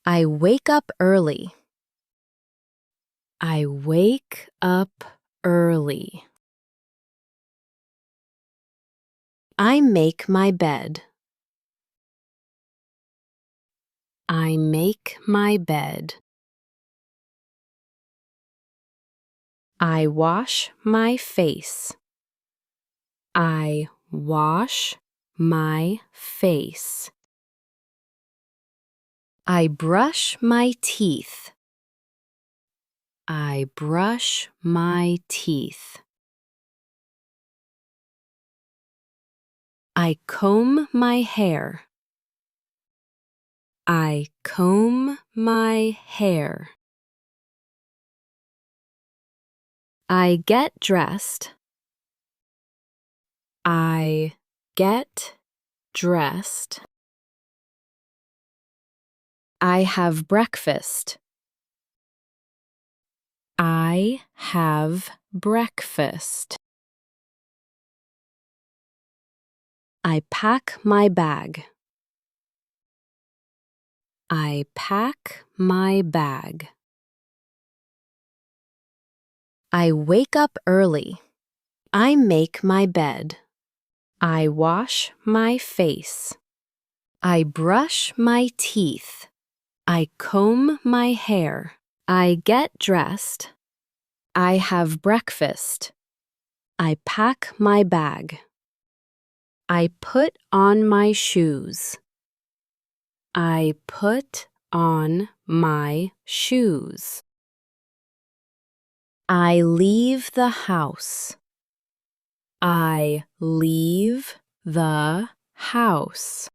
I wake up early. I wake up early. I make my bed. I make my bed. I wash my face. I wash my face. I brush my teeth. I brush my teeth. I comb my hair. I comb my hair. I get dressed. I get dressed. I have breakfast. I have breakfast. I pack my bag. I pack my bag. I wake up early. I make my bed. I wash my face. I brush my teeth. I comb my hair. I get dressed. I have breakfast. I pack my bag. I put on my shoes. I put on my shoes. I leave the house. I leave the house.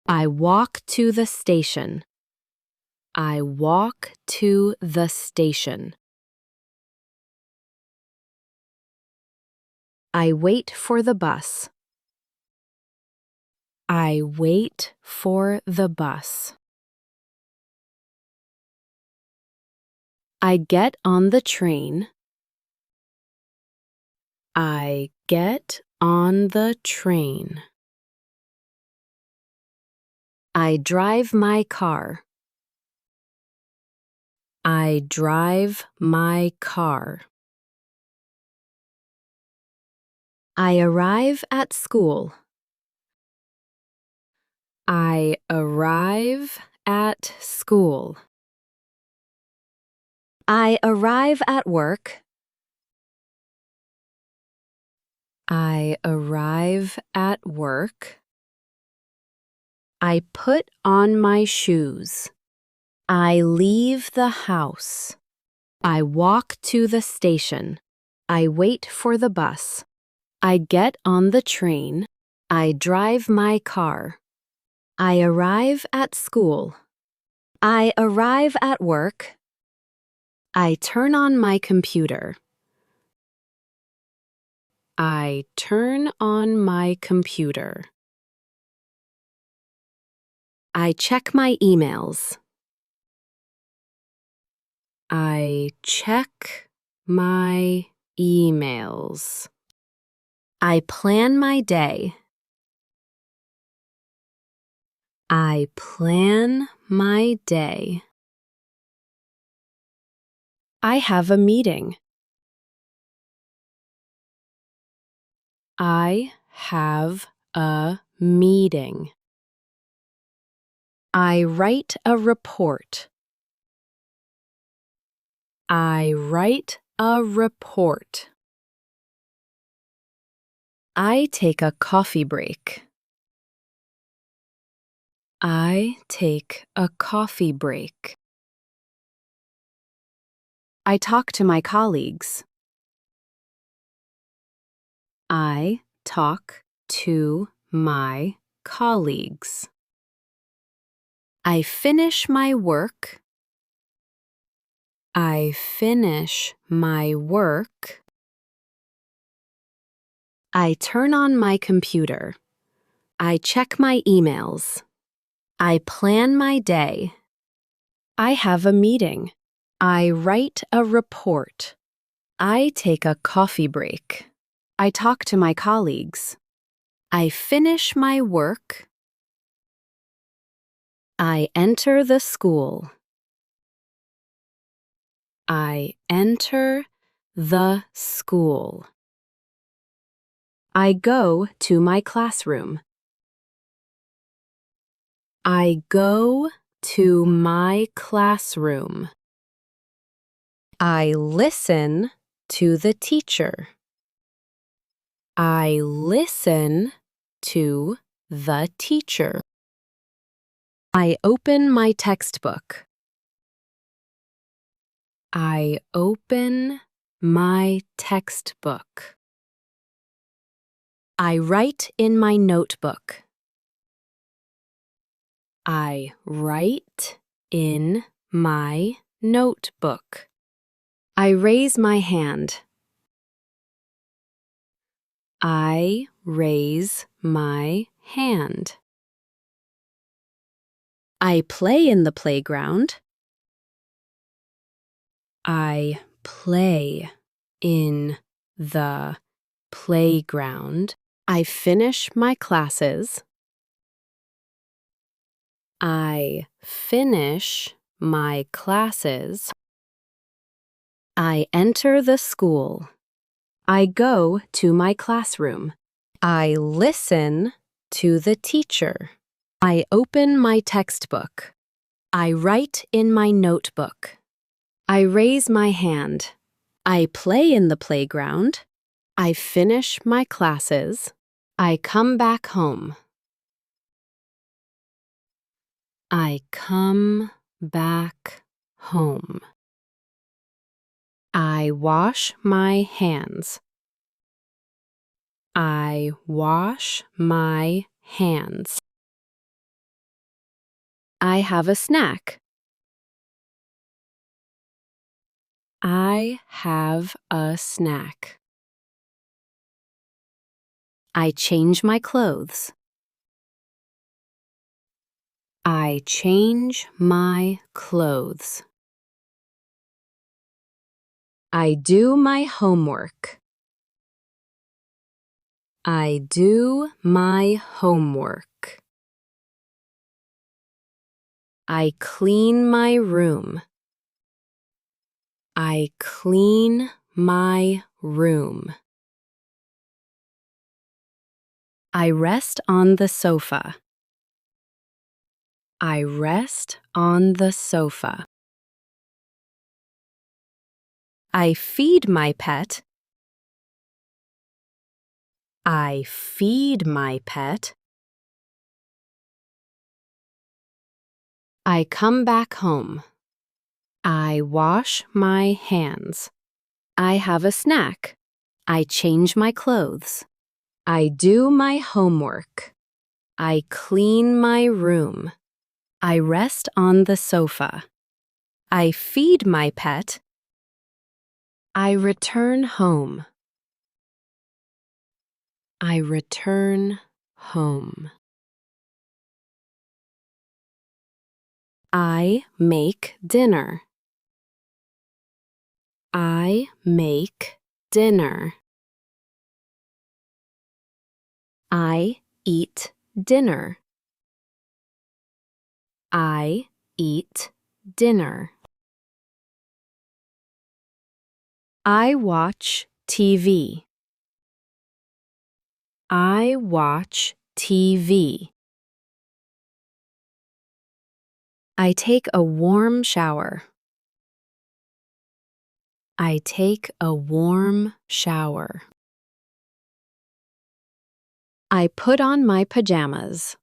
I walk to the station. I walk to the station. I wait for the bus. I wait for the bus. I get on the train. I get on the train. I drive my car. I drive my car. I arrive at school. I arrive at school. I arrive at work. I arrive at work. I put on my shoes. I leave the house. I walk to the station. I wait for the bus. I get on the train. I drive my car. I arrive at school. I arrive at work. I turn on my computer. I turn on my computer. I check my emails. I check my emails. I plan my day. I plan my day. I have a meeting. I have a meeting. I write a report. I write a report. I take a coffee break. I take a coffee break. I talk to my colleagues. I talk to my colleagues. I finish my work. I finish my work. I turn on my computer. I check my emails. I plan my day. I have a meeting. I write a report. I take a coffee break. I talk to my colleagues. I finish my work. I enter the school. I enter the school. I go to my classroom. I go to my classroom. I listen to the teacher. I listen to the teacher. I open my textbook. I open my textbook. I write in my notebook. I write in my notebook. I raise my hand. I raise my hand. I play in the playground. I play in the playground. I finish my classes. I finish my classes. I enter the school. I go to my classroom. I listen to the teacher. I open my textbook. I write in my notebook. I raise my hand. I play in the playground. I finish my classes. I come back home. I come back home. I wash my hands. I wash my hands. I have a snack. I have a snack. I change my clothes. I change my clothes. I do my homework. I do my homework. I clean my room. I clean my room. I rest on the sofa. I rest on the sofa. I feed my pet. I feed my pet. I come back home. I wash my hands. I have a snack. I change my clothes. I do my homework. I clean my room. I rest on the sofa. I feed my pet. I return home. I return home. I make dinner. I make dinner. I eat dinner. I eat dinner. I watch TV. I watch TV. I take a warm shower. I take a warm shower. I put on my pajamas.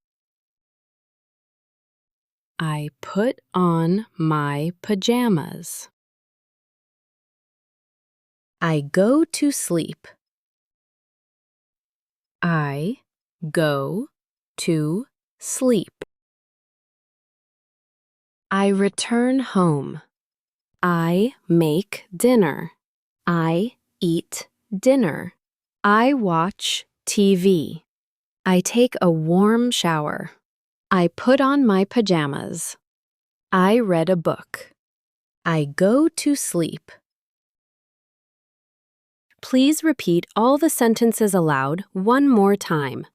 I put on my pajamas. I go to sleep. I go to sleep. I return home. I make dinner. I eat dinner. I watch TV. I take a warm shower. I put on my pajamas. I read a book. I go to sleep. Please repeat all the sentences aloud one more time.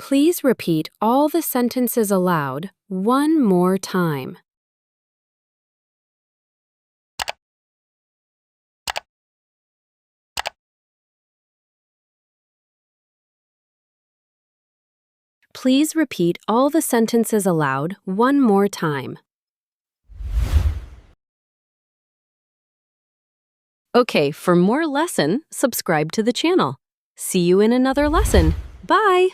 Please repeat all the sentences aloud one more time. Please repeat all the sentences aloud one more time. Okay, for more lesson, subscribe to the channel. See you in another lesson. Bye!